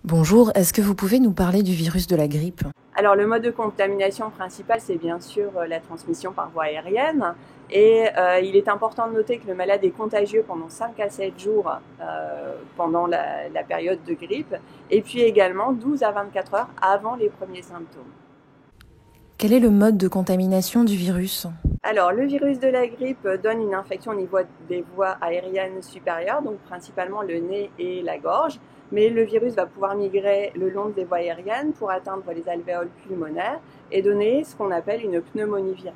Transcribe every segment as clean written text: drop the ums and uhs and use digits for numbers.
Bonjour, est-ce que vous pouvez nous parler du virus de la grippe? Alors le mode de contamination principal, c'est bien sûr la transmission par voie aérienne. Et il est important de noter que le malade est contagieux pendant 5 à 7 jours pendant la période de grippe, et puis également 12 à 24 heures avant les premiers symptômes. Quel est le mode de contamination du virus? Alors le virus de la grippe donne une infection au niveau des voies aériennes supérieures, donc principalement le nez et la gorge. Mais le virus va pouvoir migrer le long des voies aériennes pour atteindre les alvéoles pulmonaires et donner ce qu'on appelle une pneumonie virale.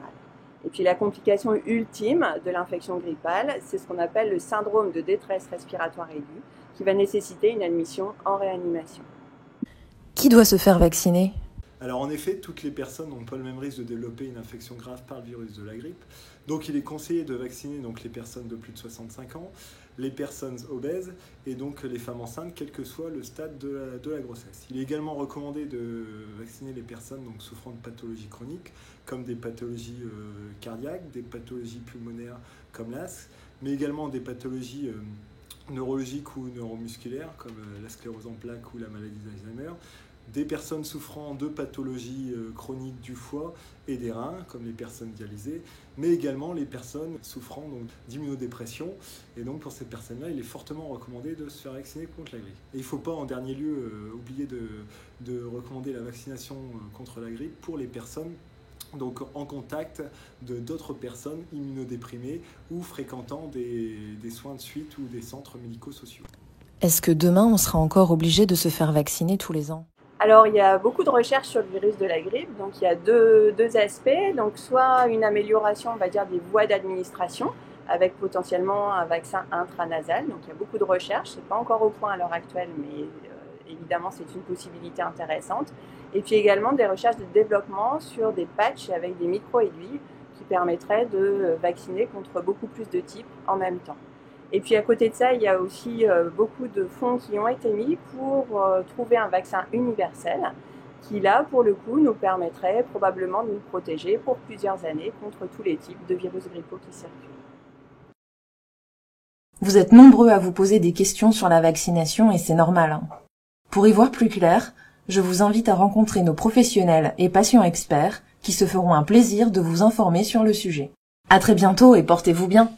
Et puis la complication ultime de l'infection grippale, c'est ce qu'on appelle le syndrome de détresse respiratoire aiguë, qui va nécessiter une admission en réanimation. Qui doit se faire vacciner? Alors en effet, toutes les personnes n'ont pas le même risque de développer une infection grave par le virus de la grippe. Donc il est conseillé de vacciner les personnes de plus de 65 ans, les personnes obèses et donc les femmes enceintes, quel que soit le stade de la grossesse. Il est également recommandé de vacciner les personnes souffrant de pathologies chroniques, comme des pathologies cardiaques, des pathologies pulmonaires comme l'asthme, mais également des pathologies neurologiques ou neuromusculaires, comme la sclérose en plaques ou la maladie d'Alzheimer, des personnes souffrant de pathologies chroniques du foie et des reins, comme les personnes dialysées, mais également les personnes souffrant d'immunodépression. Et donc pour ces personnes-là, il est fortement recommandé de se faire vacciner contre la grippe. Et il ne faut pas en dernier lieu oublier de recommander la vaccination contre la grippe pour les personnes en contact d'autres personnes immunodéprimées ou fréquentant des soins de suite ou des centres médico-sociaux. Est-ce que demain, on sera encore obligé de se faire vacciner tous les ans? Alors il y a beaucoup de recherches sur le virus de la grippe, donc il y a deux aspects, donc soit une amélioration, on va dire, des voies d'administration, avec potentiellement un vaccin intranasal, donc il y a beaucoup de recherches, c'est pas encore au point à l'heure actuelle, mais évidemment c'est une possibilité intéressante, et puis également des recherches de développement sur des patchs avec des micro-aiguilles qui permettraient de vacciner contre beaucoup plus de types en même temps. Et puis à côté de ça, il y a aussi beaucoup de fonds qui ont été mis pour trouver un vaccin universel qui, là, pour le coup, nous permettrait probablement de nous protéger pour plusieurs années contre tous les types de virus grippaux qui circulent. Vous êtes nombreux à vous poser des questions sur la vaccination et c'est normal. Pour y voir plus clair, je vous invite à rencontrer nos professionnels et patients experts qui se feront un plaisir de vous informer sur le sujet. À très bientôt et portez-vous bien!